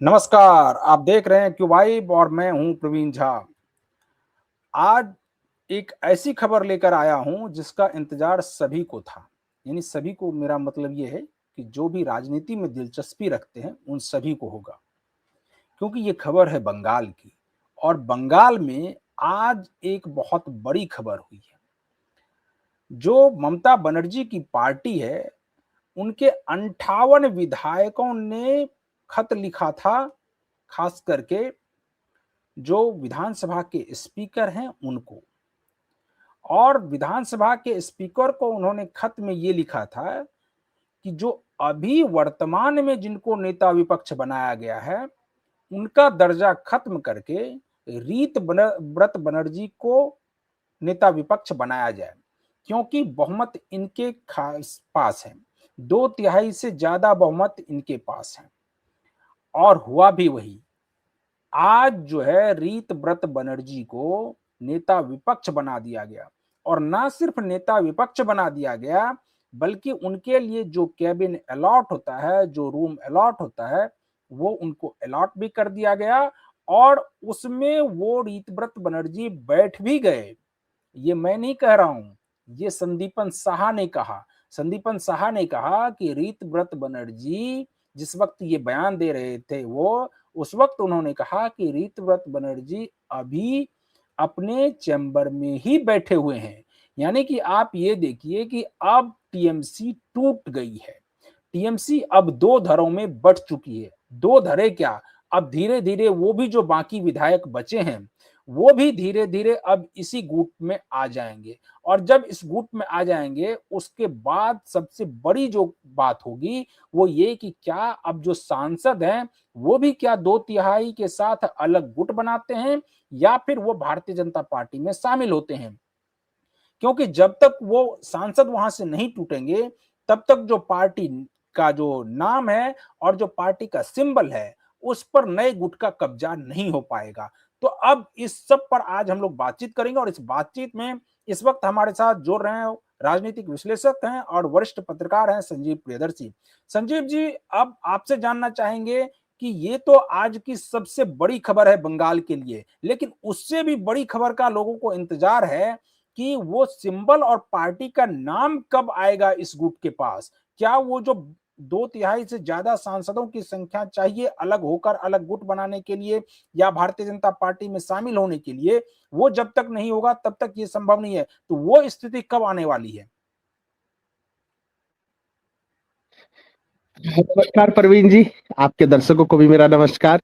नमस्कार, आप देख रहे हैं क्यू वाइब और मैं हूं प्रवीण झा। आज एक ऐसी खबर लेकर आया हूं जिसका इंतजार सभी को था। यानी सभी को, मेरा मतलब ये है कि जो भी राजनीति में दिलचस्पी रखते हैं उन सभी को होगा, क्योंकि ये खबर है बंगाल की। और बंगाल में आज एक बहुत बड़ी खबर हुई है। जो ममता बनर्जी की पार्टी है, उनके 58 विधायकों ने खत लिखा था, खास करके जो विधानसभा के स्पीकर हैं उनको। और विधानसभा के स्पीकर को उन्होंने खत में ये लिखा था कि जो अभी वर्तमान में जिनको नेता विपक्ष बनाया गया है, उनका दर्जा खत्म करके व्रत बनर्जी को नेता विपक्ष बनाया जाए, क्योंकि बहुमत इनके खास पास है। 2/3 से ज्यादा बहुमत इनके पास है। और हुआ भी वही। आज जो है रीत व्रत बनर्जी को नेता विपक्ष बना दिया गया। और ना सिर्फ नेता विपक्ष बना दिया गया, बल्कि उनके लिए जो कैबिन अलॉट होता है, जो रूम अलॉट होता है, वो उनको अलॉट भी कर दिया गया। और उसमें वो रीत व्रत बनर्जी बैठ भी गए। ये मैं नहीं कह रहा हूं, ये संदीपन साहा ने कहा। संदीपन साहा ने कहा कि रीत व्रत बनर्जी जिस वक्त ये बयान दे रहे थे, वो उस वक्त उन्होंने कहा कि रीत व्रत बनर्जी अभी अपने चैम्बर में ही बैठे हुए हैं। यानी कि आप ये देखिए कि अब टीएमसी टूट गई है। टीएमसी अब दो धरों में बंट चुकी है। दो धरे क्या, अब धीरे धीरे वो भी जो बाकी विधायक बचे हैं, वो भी धीरे धीरे अब इसी गुट में आ जाएंगे। और जब इस गुट में आ जाएंगे, उसके बाद सबसे बड़ी जो बात होगी वो ये कि क्या अब जो सांसद हैं वो भी क्या 2/3 के साथ अलग गुट बनाते हैं, या फिर वो भारतीय जनता पार्टी में शामिल होते हैं। क्योंकि जब तक वो सांसद वहां से नहीं टूटेंगे, तब तक जो पार्टी का जो नाम है और जो पार्टी का सिंबल है, उस पर नए गुट का कब्जा नहीं हो पाएगा। तो अब इस सब पर आज हम लोग बातचीत करेंगे। और इस बातचीत में इस वक्त हमारे साथ जुड़ रहे हैं राजनीतिक विश्लेषक हैं और वरिष्ठ पत्रकार हैं संजीव प्रियदर्शी। संजीव जी, अब आपसे जानना चाहेंगे कि ये तो आज की सबसे बड़ी खबर है बंगाल के लिए, लेकिन उससे भी बड़ी खबर का लोगों को इंतजार है कि वो सिंबल और पार्टी का नाम कब आएगा इस गुट के पास। क्या वो जो 2/3 से ज्यादा सांसदों की संख्या चाहिए अलग होकर अलग गुट बनाने के लिए या भारतीय जनता पार्टी में शामिल होने के लिए, वो जब तक नहीं होगा तब तक ये संभव नहीं है। तो वो स्थिति कब आने वाली है? नमस्कार प्रवीण जी, आपके दर्शकों को भी मेरा नमस्कार।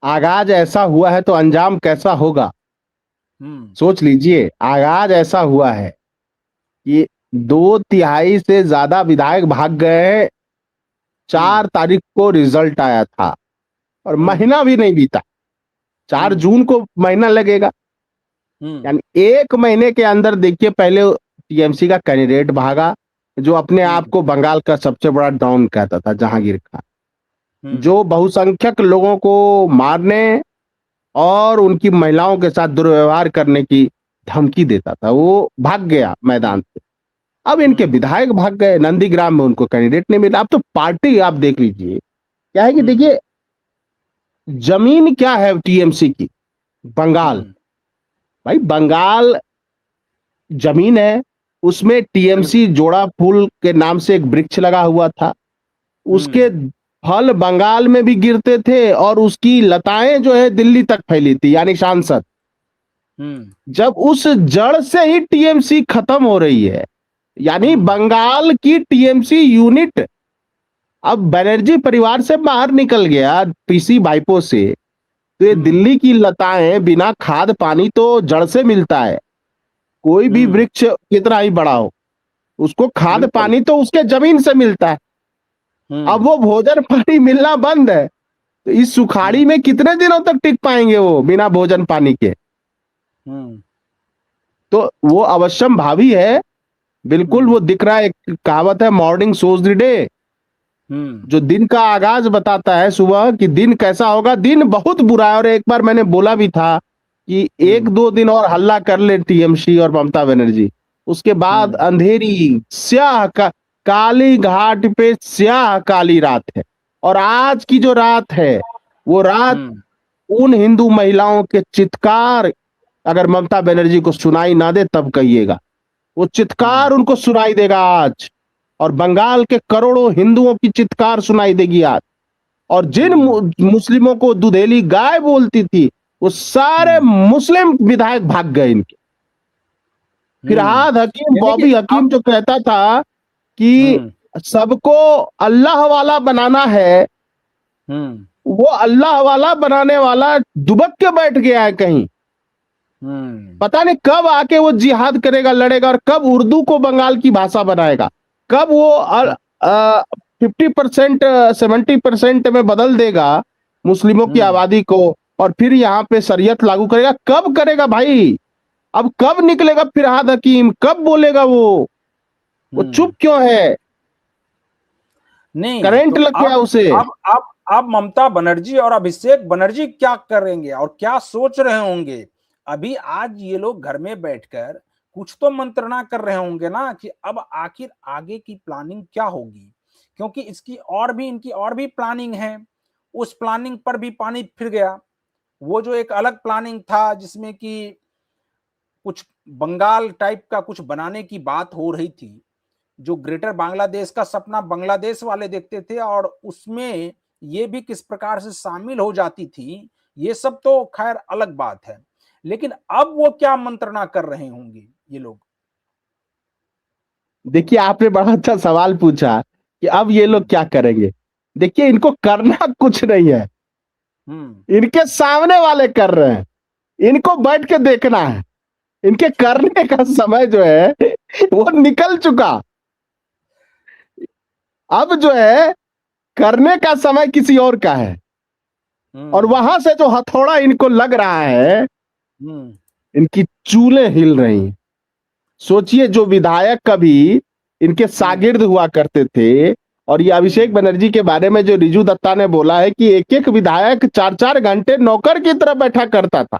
आगाज ऐसा हुआ है तो अंजाम कैसा होगा, सोच लीजिए। आगाज ऐसा हुआ है कि 2/3 से ज्यादा विधायक भाग गए। 4 तारीख को रिजल्ट आया था और महीना भी नहीं बीता। 4 जून को महीना लगेगा। यानी 1 महीने के अंदर देखिए, पहले टीएमसी का कैंडिडेट भागा जो अपने आप को बंगाल का सबसे बड़ा डॉन कहता था, जहांगीर खान, जो बहुसंख्यक लोगों को मारने और उनकी महिलाओं के साथ दुर्व्यवहार करने की धमकी देता था, वो भाग गया मैदान से। अब इनके विधायक भाग गए, नंदीग्राम में उनको कैंडिडेट नहीं मिला। अब तो पार्टी आप देख लीजिए क्या है कि देखिए, जमीन क्या है टीएमसी की, बंगाल। भाई बंगाल जमीन है, उसमें टीएमसी जोड़ा फूल के नाम से एक वृक्ष लगा हुआ था। उसके फल बंगाल में भी गिरते थे और उसकी लताएं जो है दिल्ली तक फैली थी, यानी सांसद। जब उस जड़ से ही टीएमसी खत्म हो रही है, यानी बंगाल की टीएमसी यूनिट अब बनर्जी परिवार से बाहर निकल गया, पीसी वाइपो से। तो ये दिल्ली की लताएं बिना खाद पानी तो जड़ से मिलता है। कोई भी वृक्ष कितना ही बड़ा हो, उसको खाद पानी तो उसके जमीन से मिलता है। अब वो भोजन पानी मिलना बंद है, तो इस सुखाड़ी में कितने दिनों तक टिक पाएंगे वो बिना भोजन पानी के? तो वो अवश्यम भावी है, बिल्कुल वो दिख रहा है। एक कहावत है, मॉर्निंग शोज द डे, जो दिन का आगाज बताता है सुबह कि दिन कैसा होगा। दिन बहुत बुरा है। और एक बार मैंने बोला भी था कि 1-2 दिन और हल्ला कर ले टीएमसी और ममता बनर्जी, उसके बाद अंधेरी स्याह का काली घाट पे स्याह काली रात है। और आज की जो रात है वो रात उन हिंदू महिलाओं के चित्कार अगर ममता बनर्जी को सुनाई ना दे तब कहिएगा, वो चित्कार उनको सुनाई देगा आज, और बंगाल के करोड़ों हिंदुओं की चित्कार सुनाई देगी आज। और जिन मुस्लिमों को दुधेली गाय बोलती थी वो सारे मुस्लिम विधायक भाग गए इनके। फिरहाद हकीम, बॉबी हकीम जो कहता था कि सबको अल्लाह वाला बनाना है, वो अल्लाह वाला बनाने वाला दुबक के बैठ गया है कहीं। पता नहीं कब आके वो जिहाद करेगा, लड़ेगा, और कब उर्दू को बंगाल की भाषा बनाएगा, कब वो 50% 70% में बदल देगा मुस्लिमों की आबादी को, और फिर यहाँ पे शरीयत लागू करेगा। कब करेगा भाई? अब कब निकलेगा फिरहाद हकीम? कब बोलेगा वो चुप क्यों है? नहीं करंट तो लग गया उसे। अब ममता बनर्जी और अभिषेक बनर्जी क्या करेंगे और क्या सोच रहे होंगे? अभी आज ये लोग घर में बैठकर कुछ तो मंत्रणा कर रहे होंगे ना कि अब आखिर आगे की प्लानिंग क्या होगी, क्योंकि इनकी और भी प्लानिंग है। उस प्लानिंग पर भी पानी फिर गया। वो जो एक अलग प्लानिंग था जिसमें कि कुछ बंगाल टाइप का कुछ बनाने की बात हो रही थी, जो ग्रेटर बांग्लादेश का सपना बांग्लादेश वाले देखते थे, और उसमें ये भी किस प्रकार से शामिल हो जाती थी, ये सब तो खैर अलग बात है। लेकिन अब वो क्या मंत्रणा कर रहे होंगे ये लोग? देखिए, आपने बड़ा अच्छा सवाल पूछा कि अब ये लोग क्या करेंगे। देखिए, इनको करना कुछ नहीं है, इनके सामने वाले कर रहे हैं, इनको बैठ के देखना है। इनके करने का समय जो है वो निकल चुका। अब जो है करने का समय किसी और का है, और वहां से जो हथौड़ा इनको लग रहा है, इनकी चूलें हिल रही हैं। सोचिए, जो विधायक कभी इनके शागिर्द हुआ करते थे, और ये अभिषेक बनर्जी के बारे में जो रिजू दत्ता ने बोला है कि एक एक विधायक 4-4 घंटे नौकर की तरह बैठा करता था,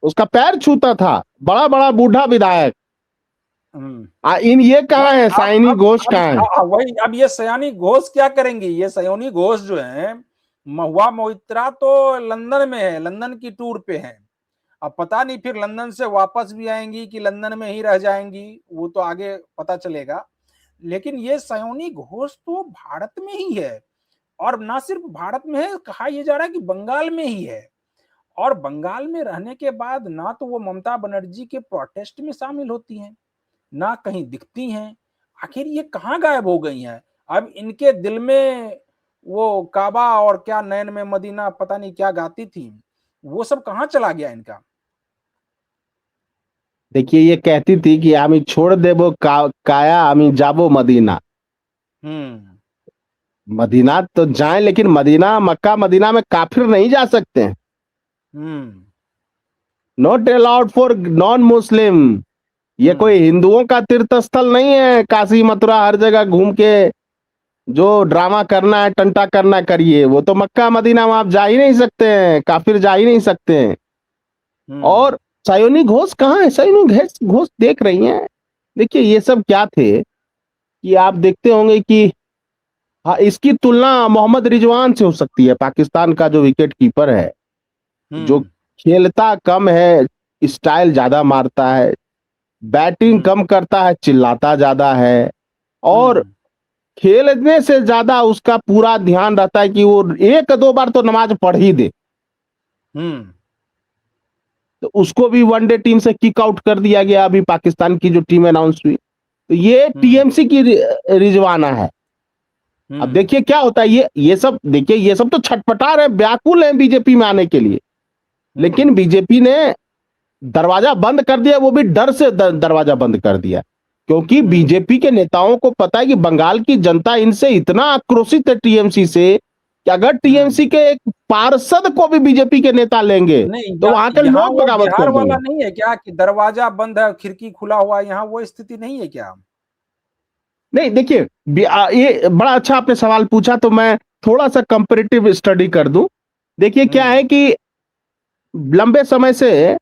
उसका पैर छूता था, बड़ा बड़ा बूढ़ा विधायक। इन ये कहाँ है? साइनी घोष कहाँ है? वही, अब ये सयानी घोष क्या करेंगे? ये सयानी घोष जो है, महुआ मोइत्रा तो लंदन में है, लंदन की टूर पे है। अब पता नहीं फिर लंदन से वापस भी आएंगी कि लंदन में ही रह जाएंगी, वो तो आगे पता चलेगा। लेकिन ये सयोनी घोष तो भारत में ही है, और ना सिर्फ भारत में है, कहा यह जा रहा है कि बंगाल में ही है। और बंगाल में रहने के बाद ना तो वो ममता बनर्जी के प्रोटेस्ट में शामिल होती हैं, ना कहीं दिखती हैं। आखिर ये कहाँ गायब हो गई हैं? अब इनके दिल में वो काबा और क्या नैन में मदीना पता नहीं क्या गाती थी, वो सब कहाँ चला गया इनका? देखिए, ये कहती थी कि आमी छोड़ देबो काया, आमी जाबो मदीना। मदीना तो जाएं, लेकिन मदीना, मक्का मदीना में काफिर नहीं जा सकते हैं। Not allowed for non Muslim. ये कोई हिंदुओं का तीर्थ स्थल नहीं है। काशी मथुरा हर जगह घूम के जो ड्रामा करना है, टंटा करना करिए। वो तो मक्का मदीना में आप जा ही नहीं सकते हैं, काफिर जा ही नहीं सकते हैं। और सयोनी घोष कहाँ है? सयोनी घोष देख रही हैं। देखिए, ये सब क्या थे कि आप देखते होंगे कि हाँ, इसकी तुलना मोहम्मद रिजवान से हो सकती है। पाकिस्तान का जो विकेट कीपर है, जो खेलता कम है, स्टाइल ज्यादा मारता है, बैटिंग कम करता है, चिल्लाता ज्यादा है, और खेलने से ज्यादा उसका पूरा ध्यान रहता है कि वो 1-2 बार तो नमाज पढ़ ही दे। तो उसको भी वनडे टीम से किक आउट कर दिया गया अभी पाकिस्तान की जो टीम अनाउंस हुई। तो ये टीएमसी की रिजवाना है। अब देखिए क्या होता है। ये सब देखिए, ये सब तो छटपटा रहे, व्याकुल हैं बीजेपी में आने के लिए, लेकिन बीजेपी ने दरवाजा बंद कर दिया। वो भी डर से दरवाजा बंद कर दिया, क्योंकि बीजेपी के नेताओं को पता है कि बंगाल की जनता इनसे इतना आक्रोशित है, टीएमसी से, कि अगर टीएमसी के एक पार्षद को भी बीजेपी के नेता लेंगे तो वहां के लोग बगावत कर देंगे। वाला नहीं है क्या कि दरवाजा बंद है, खिड़की खुला हुआ है? यहाँ वो स्थिति नहीं है क्या? नहीं, देखिए, ये बड़ा अच्छा आपने सवाल पूछा, तो मैं थोड़ा सा कंपैरेटिव स्टडी कर दूं। देखिए, क्या है कि लंबे समय से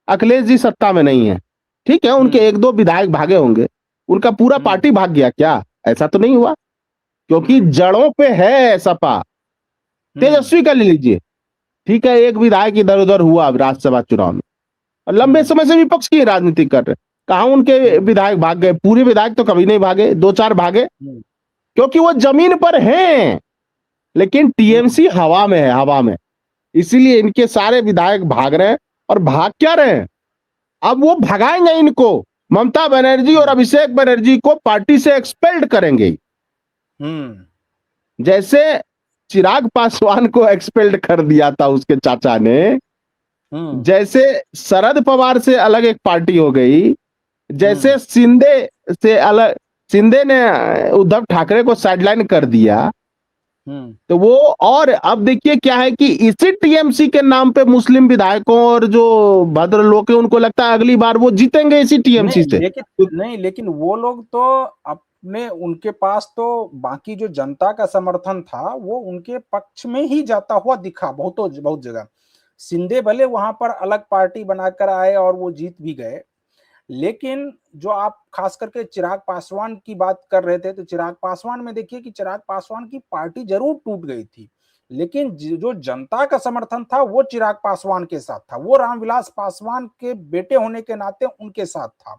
अखिलेश जी सत्ता में नहीं है, ठीक है, उनके 1-2 विधायक भागे होंगे, उनका पूरा पार्टी भाग गया क्या? ऐसा तो नहीं हुआ। क्योंकि जड़ों पे है सपा। तेजस्वी का ले लीजिए, ठीक है, एक विधायक इधर उधर हुआ राज्यसभा चुनाव में, और लंबे समय से विपक्ष की राजनीति कर रहे, कहां उनके विधायक भाग गए? पूरे विधायक तो कभी नहीं भागे, 2-4 भागे, क्योंकि वो जमीन पर हैं। लेकिन टीएमसी हवा में है, हवा में, इसीलिए इनके सारे विधायक भाग रहे हैं। और भाग क्या रहे हैं? अब वो भगाएंगे इनको, ममता बनर्जी और अभिषेक बनर्जी को पार्टी से एक्सपेल्ड करेंगे। जैसे चिराग पासवान को एक्सपेल्ड कर दिया था उसके चाचा ने, जैसे शरद पवार से अलग एक पार्टी हो गई, जैसे शिंदे से अलग, शिंदे ने उद्धव ठाकरे को साइडलाइन कर दिया, तो वो, और अब देखिए क्या है कि इसी टीएमसी के नाम पे मुस्लिम विधायकों और जो भद्र लोग हैं उनको लगता है अगली बार वो जीतेंगे इसी टीएमसी से। लेकिन वो लोग तो अपने, उनके पास तो बाकी जो जनता का समर्थन था वो उनके पक्ष में ही जाता हुआ दिखा बहुत जगह। शिंदे भले वहां पर अलग पार्टी बनाकर आए और वो जीत भी गए, लेकिन जो आप खास करके चिराग पासवान की बात कर रहे थे, तो चिराग पासवान में देखिए कि चिराग पासवान की पार्टी जरूर टूट गई थी, लेकिन जो जनता का समर्थन था वो चिराग पासवान के साथ था, वो रामविलास पासवान के बेटे होने के नाते उनके साथ था।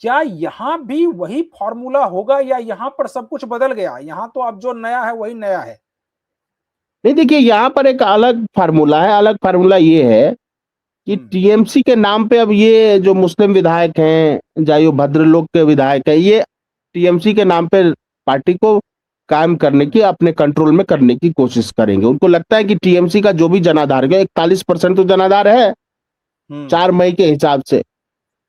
क्या यहां भी वही फॉर्मूला होगा या यहां पर सब कुछ बदल गया? यहां तो अब जो नया है वही नया है। नहीं, देखिए यहां पर एक अलग फार्मूला है। अलग फार्मूला ये है कि टीएमसी के नाम पे अब ये जो मुस्लिम विधायक हैं, चाहे वो भद्रलोक के विधायक है, ये टीएमसी के नाम पे पार्टी को कायम करने की, अपने कंट्रोल में करने की कोशिश करेंगे। उनको लगता है कि टीएमसी का जो भी जनाधार है, 41% तो जनाधार है 4 मई के हिसाब से,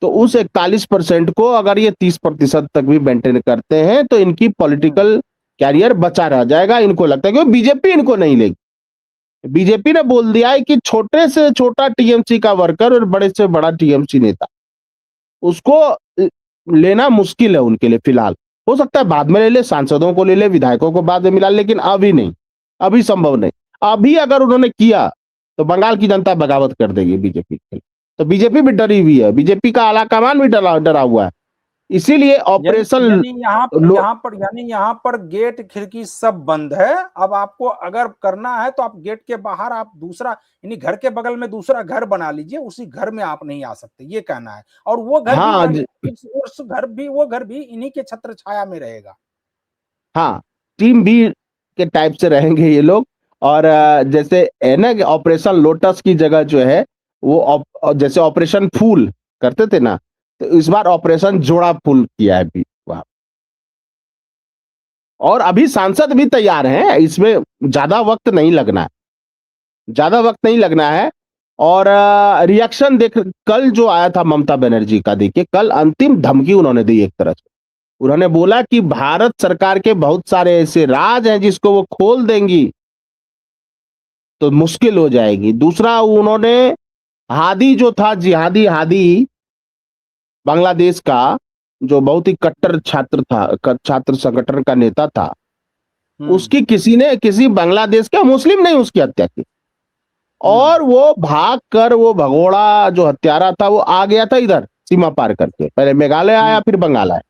तो उस 41% को अगर ये 30% तक भी मेंटेन करते हैं तो इनकी पॉलिटिकल कैरियर बचा रह जाएगा। इनको लगता है कि बीजेपी इनको नहीं लेगी। बीजेपी ने बोल दिया है कि छोटे से छोटा टीएमसी का वर्कर और बड़े से बड़ा टीएमसी नेता, उसको लेना मुश्किल है उनके लिए फिलहाल। हो सकता है बाद में ले ले, सांसदों को ले ले, विधायकों को बाद में मिला, लेकिन अभी नहीं, अभी संभव नहीं। अभी अगर उन्होंने किया तो बंगाल की जनता बगावत कर देगी बीजेपी के। तो बीजेपी भी डरी हुई है, बीजेपी का आलाकमान भी डरा हुआ है। इसीलिए ऑपरेशन यहाँ पर गेट खिड़की सब बंद है। अब आपको अगर करना है तो आप गेट के बाहर आप दूसरा, यानी घर के बगल में दूसरा घर बना लीजिए, उसी घर में आप नहीं आ सकते, ये कहना है। और वो घर वो घर भी इन्हीं के छत्र छाया में रहेगा। हाँ, टीम बी के टाइप से रहेंगे ये लोग। और जैसे है ना कि ऑपरेशन लोटस की जगह जो है वो जैसे ऑपरेशन फूल करते थे ना, तो इस बार ऑपरेशन जोड़ा फूल किया है अभी वहां। और अभी सांसद भी तैयार हैं, इसमें ज्यादा वक्त नहीं लगना है, ज्यादा वक्त नहीं लगना है। और रिएक्शन देख, कल जो आया था ममता बनर्जी का, देखिए कल अंतिम धमकी उन्होंने दी। एक तरह से उन्होंने बोला कि भारत सरकार के बहुत सारे ऐसे राज हैं जिसको वो खोल देंगी तो मुश्किल हो जाएगी। दूसरा, उन्होंने हादी जो था, जिहादी हादी, बांग्लादेश का, जो बहुत ही कट्टर छात्र था, छात्र संगठन का नेता था, उसकी किसी बांग्लादेश का मुस्लिम नहीं उसकी हत्या की। और वो भाग कर, वो भगोड़ा जो हत्यारा था वो आ गया था इधर सीमा पार करके, पहले मेघालय आया फिर बंगाल आया।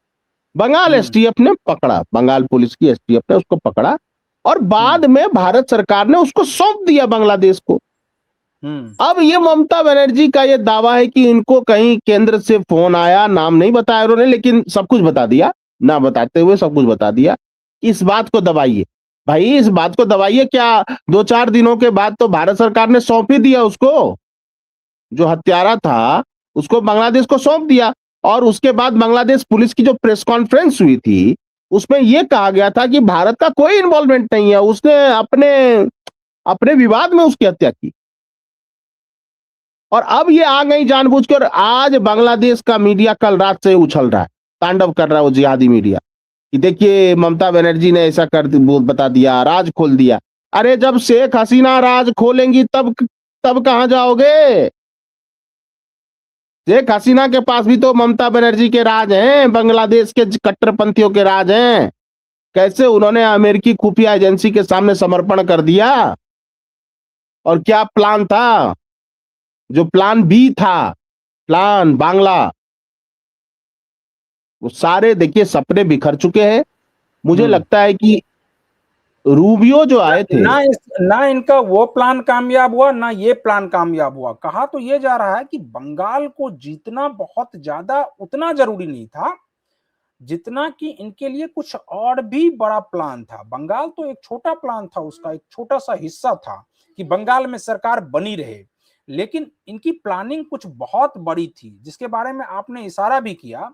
बंगाल एसटीएफ ने पकड़ा, बंगाल पुलिस की एसटीएफ ने उसको पकड़ा, और बाद में भारत सरकार ने उसको सौंप दिया बांग्लादेश को। अब ये ममता बनर्जी का ये दावा है कि इनको कहीं केंद्र से फोन आया, नाम नहीं बताया उन्होंने, लेकिन सब कुछ बता दिया, ना बताते हुए सब कुछ बता दिया। इस बात को दबाइए भाई, इस बात को दबाइए। क्या 2-4 दिनों के बाद तो भारत सरकार ने सौंप ही दिया उसको, जो हत्यारा था उसको बांग्लादेश को सौंप दिया। और उसके बाद बांग्लादेश पुलिस की जो प्रेस कॉन्फ्रेंस हुई थी उसमें यह कहा गया था कि भारत का कोई इन्वॉल्वमेंट नहीं है, उसने अपने विवाद में उसकी हत्या की। और अब ये आ गई जानबूझकर। आज बांग्लादेश का मीडिया कल रात से उछल रहा है, तांडव कर रहा है वो जिहादी मीडिया, कि देखिए ममता बनर्जी ने ऐसा बता दिया, राज खोल दिया। अरे जब शेख हसीना राज खोलेंगी तब कहां जाओगे? शेख हसीना के पास भी तो ममता बनर्जी के राज हैं, बांग्लादेश के कट्टरपंथियों के राज हैं। कैसे उन्होंने अमेरिकी खुफिया एजेंसी के सामने समर्पण कर दिया, और क्या प्लान था, जो प्लान बी था, प्लान बांग्ला, वो सारे देखिए सपने बिखर चुके हैं। मुझे लगता है कि रूबियो जो आए थे, ना इनका वो प्लान कामयाब हुआ, ना ये प्लान कामयाब हुआ। कहा तो ये जा रहा है कि बंगाल को जीतना बहुत ज्यादा उतना जरूरी नहीं था जितना कि इनके लिए कुछ और भी बड़ा प्लान था। बंगाल तो एक छोटा प्लान था, उसका एक छोटा सा हिस्सा था कि बंगाल में सरकार बनी रहे, लेकिन इनकी प्लानिंग कुछ बहुत बड़ी थी जिसके बारे में आपने इशारा भी किया।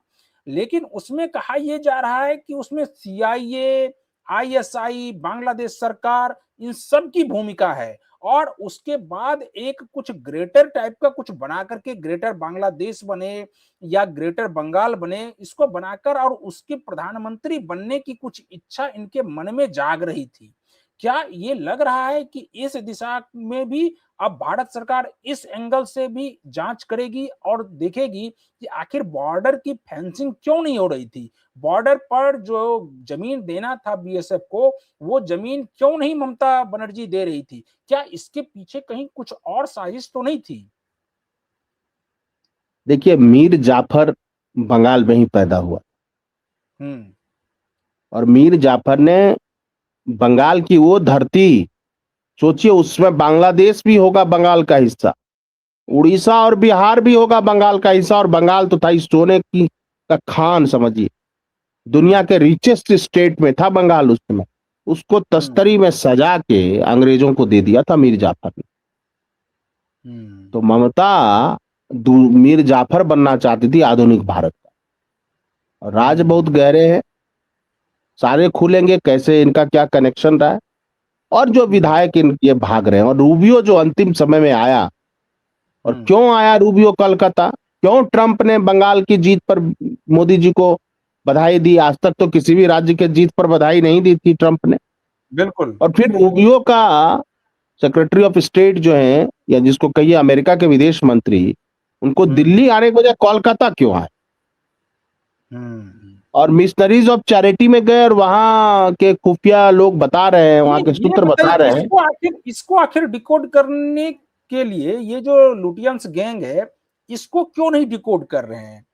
लेकिन उसमें कहा यह जा रहा है कि उसमें सीआईए, आईएसआई, बांग्लादेश सरकार, इन सब की भूमिका है और उसके बाद एक कुछ ग्रेटर टाइप का कुछ बना करके ग्रेटर बांग्लादेश बने या ग्रेटर बंगाल बने, इसको बनाकर और उसके प्रधानमंत्री बनने की कुछ इच्छा इनके मन में जाग रही थी। क्या ये लग रहा है कि इस दिशा में भी अब भारत सरकार इस एंगल से भी जांच करेगी और देखेगी कि आखिर बॉर्डर की फेंसिंग क्यों नहीं हो रही थी? बॉर्डर पर जो जमीन देना था बीएसएफ को, वो जमीन क्यों नहीं ममता बनर्जी दे रही थी? क्या इसके पीछे कहीं कुछ और साजिश तो नहीं थी? देखिए, मीर जाफर बंगाल में ही पैदा हुआ और मीर जाफर ने बंगाल की वो धरती, सोचिए उसमें बांग्लादेश भी होगा बंगाल का हिस्सा, उड़ीसा और बिहार भी होगा बंगाल का हिस्सा, और बंगाल तो था इस सोने की का खान, समझिए दुनिया के रिचेस्ट स्टेट में था बंगाल उस समय। उसको तस्तरी में सजा के अंग्रेजों को दे दिया था मीर जाफर ने। तो ममता मीर जाफर बनना चाहती थी आधुनिक भारत का, और राज बहुत गहरे हैं, सारे खुलेंगे कैसे इनका क्या कनेक्शन रहा है, और जो विधायक इनके भाग रहे हैं। और रूबियो जो अंतिम समय में आया, और क्यों आया रूबियो कलकत्ता, क्यों ट्रंप ने बंगाल की जीत पर मोदी जी को बधाई दी? आज तक तो किसी भी राज्य के जीत पर बधाई नहीं दी थी ट्रंप ने। बिल्कुल। और फिर रूबियो का सेक्रेटरी ऑफ स्टेट जो है, या जिसको कहिए अमेरिका के विदेश मंत्री, उनको दिल्ली आने के बजाय कोलकाता क्यों आए? और मिशनरीज ऑफ चैरिटी में गए और वहां के खुफिया लोग बता रहे हैं, वहां के सूत्र बता रहे हैं। इसको आखिर डिकोड करने के लिए ये जो लुटियंस गैंग है, इसको क्यों नहीं डिकोड कर रहे हैं?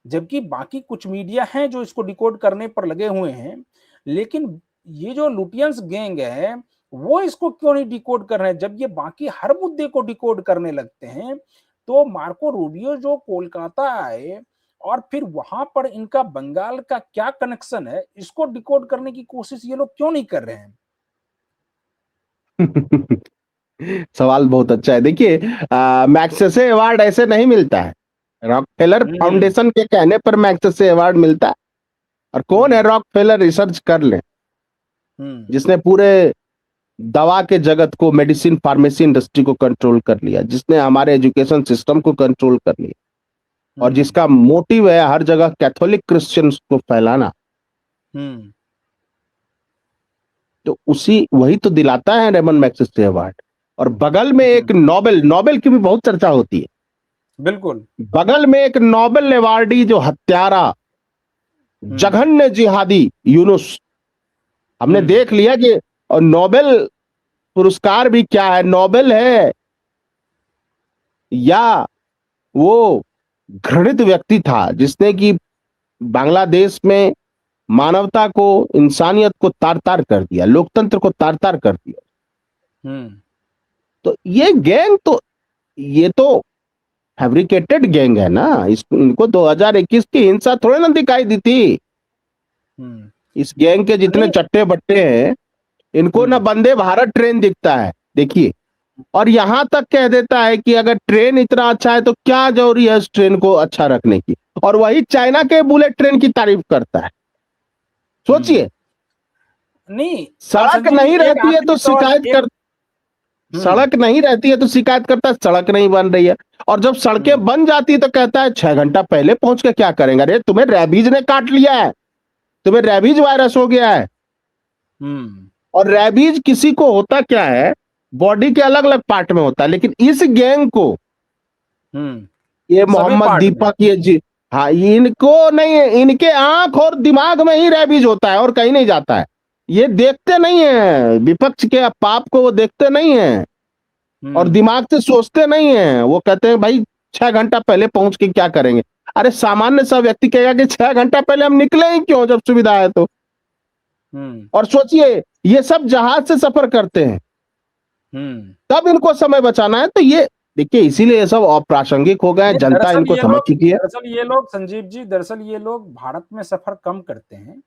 जबकि बाकी कुछ मीडिया हैं जो इसको डिकोड करने पर लगे हुए हैं, लेकिन ये जो लुटियंस गैंग है वो इसको क्यों नहीं डिकोड कर रहे हैं? जब ये बाकी हर मुद्दे को डिकोड करने लगते हैं, तो मार्को रूबियो जो कोलकाता आए और फिर वहां पर इनका बंगाल का क्या कनेक्शन है, इसको डिकोड करने की कोशिश ये लोग क्यों नहीं कर रहे हैं? सवाल बहुत अच्छा है। देखिए, मैग्सेसे अवार्ड ऐसे नहीं मिलता है, रॉकफेलर फाउंडेशन के कहने पर मैग्सेसे अवार्ड मिलता है। और कौन है रॉकफेलर? रिसर्च कर ले, जिसने पूरे दवा के जगत को, मेडिसिन फार्मेसी इंडस्ट्री को कंट्रोल कर लिया, जिसने हमारे एजुकेशन सिस्टम को कंट्रोल कर लिया, और जिसका मोटिव है हर जगह कैथोलिक क्रिश्चियंस को फैलाना। तो वही तो दिलाता है रेमन मैग्सेसे अवार्ड। और बगल में एक नोबेल की भी बहुत चर्चा होती है। बिल्कुल। बगल में एक नोबेल अवार्डी जो हत्यारा, जघन्य जिहादी यूनुस, हमने देख लिया कि, और नोबेल पुरस्कार भी क्या है, नोबेल है या वो घृणित व्यक्ति था जिसने कि बांग्लादेश में मानवता को, इंसानियत को तार-तार कर दिया, लोकतंत्र को तार-तार कर दिया। तो ये गैंग तो, ये तो फैब्रिकेटेड गैंग है ना। इनको 2021 की हिंसा थोड़े ना दिखाई दी थी। इस गैंग के जितने चट्टे बट्टे हैं, इनको ना वंदे भारत ट्रेन दिखता है, देखिए। और यहां तक कह देता है कि अगर ट्रेन इतना अच्छा है तो क्या जरूरी है इस ट्रेन को अच्छा रखने की, और वही चाइना के बुलेट ट्रेन की तारीफ करता है। सोचिए, नहीं, सड़क नहीं रहती है तो शिकायत कर, सड़क नहीं रहती है तो शिकायत करता है सड़क नहीं बन रही है, और जब सड़कें बन जाती है तो कहता है 6 घंटा पहले पहुंच के क्या करेंगे? अरे तुम्हें रेबीज ने काट लिया है, तुम्हें रेबीज वायरस हो गया है। और रेबीज किसी को होता क्या है, बॉडी के अलग अलग पार्ट में होता है, लेकिन इस गैंग को, ये मोहम्मद दीपक, ये जी, हाँ, इनको नहीं है, इनके आंख और दिमाग में ही रेबीज होता है और कहीं नहीं जाता है। ये देखते नहीं है विपक्ष के पाप को, वो देखते नहीं है और दिमाग से सोचते नहीं है। वो कहते हैं भाई 6 घंटा पहले पहुंच के क्या करेंगे? अरे सामान्य सा व्यक्ति कहेगा कि 6 घंटा पहले हम निकले ही क्यों जब सुविधा है तो। और सोचिए ये सब जहाज से सफर करते हैं, तब इनको समय बचाना है। तो ये देखिए इसीलिए ये सब अप्रासंगिक हो गए, जनता इनको समझ चुकी है। दरअसल ये लोग संजीव जी, दरअसल ये लोग भारत में सफर कम करते हैं,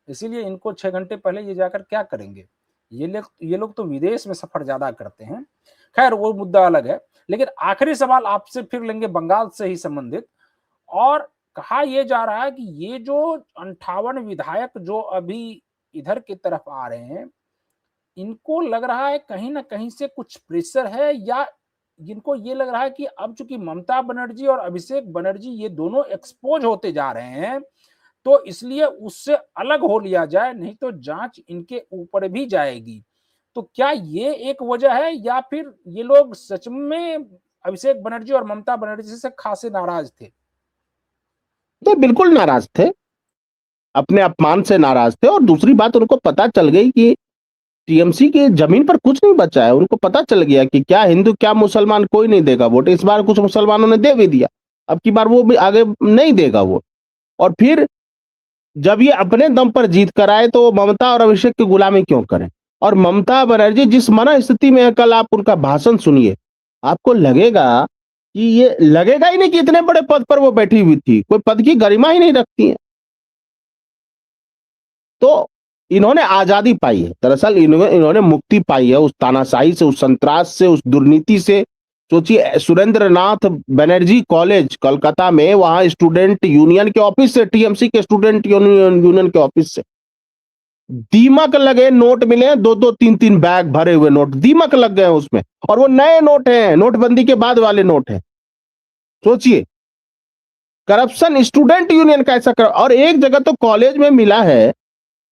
इसीलिए इनको 6 घंटे पहले ये जाकर क्या करेंगे। ये लोग तो विदेश में सफर ज्यादा करते हैं। खैर वो मुद्दा अलग है। लेकिन आखिरी सवाल आपसे फिर लेंगे बंगाल से ही संबंधित। और कहा यह जा रहा है कि ये जो 58 विधायक जो अभी इधर की तरफ आ रहे हैं, इनको लग रहा है कहीं ना कहीं से कुछ प्रेशर है, या जिनको ये लग रहा है कि अब चूंकि ममता बनर्जी और अभिषेक बनर्जी ये दोनों एक्सपोज होते जा रहे हैं, तो इसलिए उससे अलग हो लिया जाए, नहीं तो जांच इनके ऊपर भी जाएगी। तो क्या ये एक वजह है, या फिर ये लोग सच में अभिषेक बनर्जी और ममता बनर्जी से खासे नाराज थे? तो बिल्कुल नाराज थे, अपने अपमान से नाराज थे। और दूसरी बात, उनको पता चल गई कि टीएमसी की जमीन पर कुछ नहीं बचा है। उनको पता चल गया कि क्या हिंदू क्या मुसलमान कोई नहीं देगा वोट। इस बार कुछ मुसलमानों ने दे भी दिया, अब की बार वो भी आगे नहीं देगा वोट। और फिर जब ये अपने दम पर जीत कर आए तो ममता और अभिषेक की गुलामी क्यों करें। और ममता बनर्जी जिस मन स्थिति में है, कल आप उनका भाषण सुनिए, आपको लगेगा कि ये लगेगा ही नहीं कि इतने बड़े पद पर वो बैठी हुई थी, कोई पद की गरिमा ही नहीं रखती है। तो इन्होंने आजादी पाई है, दरअसल इन्होंने मुक्ति पाई है उस तानाशाही से, उस संतरास से, उस दुर्नीति से। सोचिए सुरेंद्र नाथ बनर्जी कॉलेज कोलकाता में, वहां स्टूडेंट यूनियन के ऑफिस से, टीएमसी के स्टूडेंट यूनियन के ऑफिस से दीमक लगे नोट मिले, 2-2 3-3 बैग भरे हुए नोट, दीमक लग गए उसमें। और वो नए नोट हैं, नोटबंदी के बाद वाले नोट हैं। सोचिए करप्शन स्टूडेंट यूनियन का ऐसा कर। और एक जगह तो कॉलेज में मिला है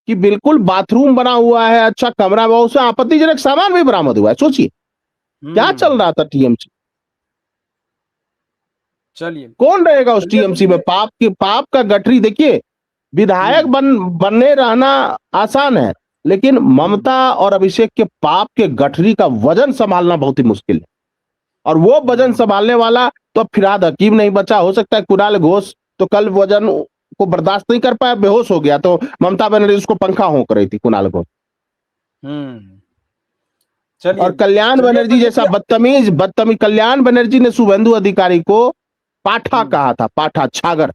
कि बिल्कुल बाथरूम बना हुआ है, अच्छा कमरा हुआ, उसमें आपत्तिजनक सामान भी बरामद हुआ है। सोचिए क्या चल रहा था टीएमसी। चलिए कौन रहेगा उस टीएमसी में। पाप का गठरी। देखिए विधायक बनने रहना आसान है, लेकिन ममता और अभिषेक के पाप के गठरी का वजन संभालना बहुत ही मुश्किल है। और वो वजन संभालने वाला तो अब फिरहाद हकीम नहीं बचा। हो सकता है कुणाल घोष तो कल वजन को बर्दाश्त नहीं कर पाया, बेहोश हो गया, तो ममता बनर्जी उसको पंखा होंक रही थी, कुणाल घोष। और कल्याण बनर्जी जैसा बदतमीज कल्याण बनर्जी ने शुभेंदु अधिकारी को पाठा कहा था, पाठा, छागर।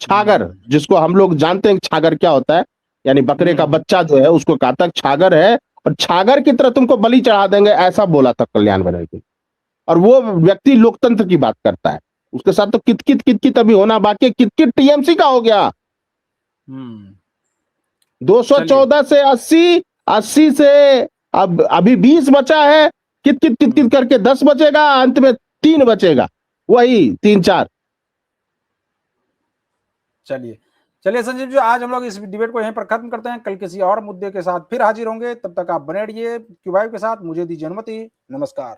छागर जिसको हम लोग जानते हैं छागर क्या होता है, यानी बकरे का बच्चा जो है उसको कहा था छागर है, और छागर की तरह तुमको बलि चढ़ा देंगे, ऐसा बोला था कल्याण बनर्जी। और वो व्यक्ति लोकतंत्र की बात करता है, उसके साथ तो कितकित अभी होना बाकी है। कितकित टीएमसी का हो गया। 214 से 80, 80 से अब अभी 20 बचा है। कितकित करके 10 बचेगा, अंत में 3 बचेगा, वही 3-4। चलिए संजीव जी, आज हम लोग इस डिबेट को यहीं पर खत्म करते हैं। कल किसी और मुद्दे के साथ फिर हाजिर होंगे, तब तक आप बने रहिए क्यू वाइव के साथ। मुझे दीजिए अनुमति, नमस्कार।